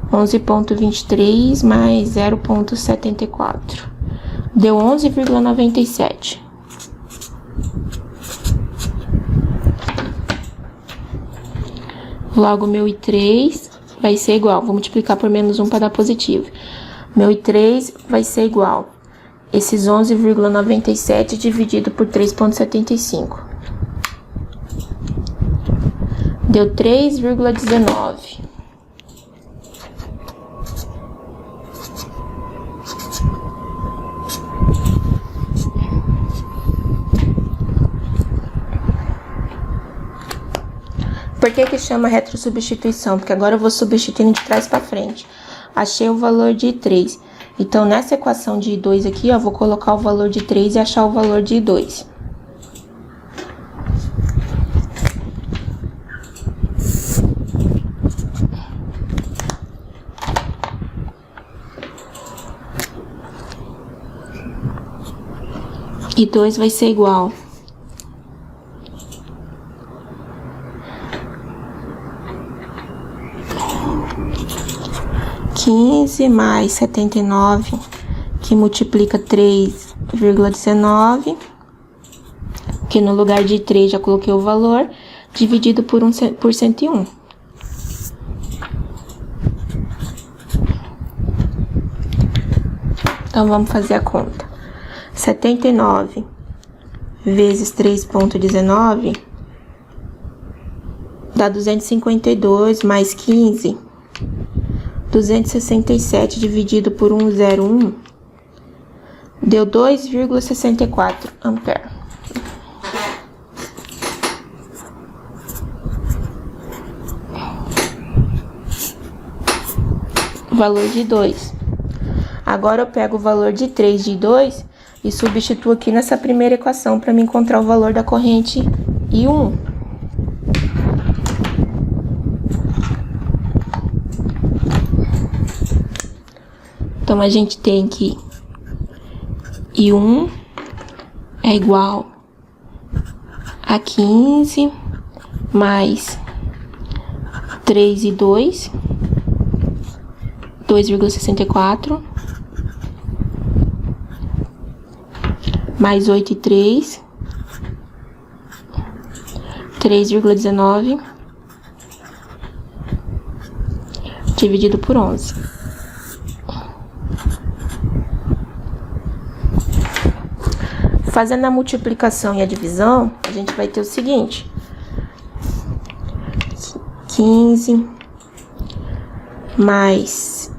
11,23 mais 0,74. Deu 11,97. Logo, meu I3 vai ser igual. Vou multiplicar por menos 1 para dar positivo. Meu I3 vai ser igual. Esses 11,97 dividido por 3,75. Deu 3,19. Por que chama retrosubstituição? Porque agora eu vou substituindo de trás para frente. Achei o valor de 3. Então, nessa equação de 2 aqui, ó, vou colocar o valor de 3 e achar o valor de 2. E 2 vai ser igual 15 mais 79, que multiplica 3,19, que no lugar de 3 já coloquei o valor, dividido por 101. Então, vamos fazer a conta. 79 vezes 3,19 dá 252 mais 15. 267 dividido por 101 deu 2,64 ampere. Valor de 2. Agora eu pego o valor de 3 de 2 e substituo aqui nessa primeira equação para me encontrar o valor da corrente I1. Então, a gente tem que I1 é igual a 15 mais 3 e 2, 2,64, mais 8 e 3, 3,19, dividido por 11. Fazendo a multiplicação e a divisão, a gente vai ter o seguinte: 15 mais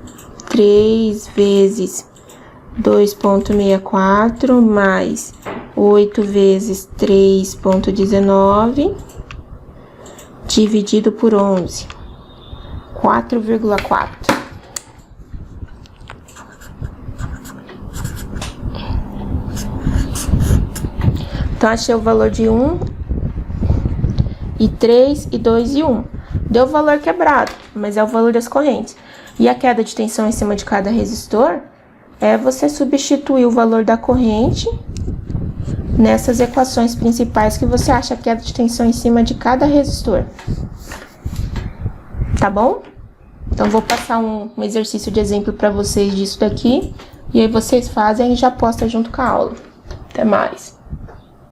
3 vezes 2,64 mais 8 vezes 3,19 dividido por 11, 4,4. Então, achei o valor de 1 e 3 e 2 e 1. Deu o valor quebrado. mas é o valor das correntes. E a queda de tensão em cima de cada resistor é você substituir o valor da corrente nessas equações principais que você acha a queda de tensão em cima de cada resistor. Tá bom? Então, vou passar um exercício de exemplo para vocês disso daqui. E aí vocês fazem e já postam junto com a aula. Até mais!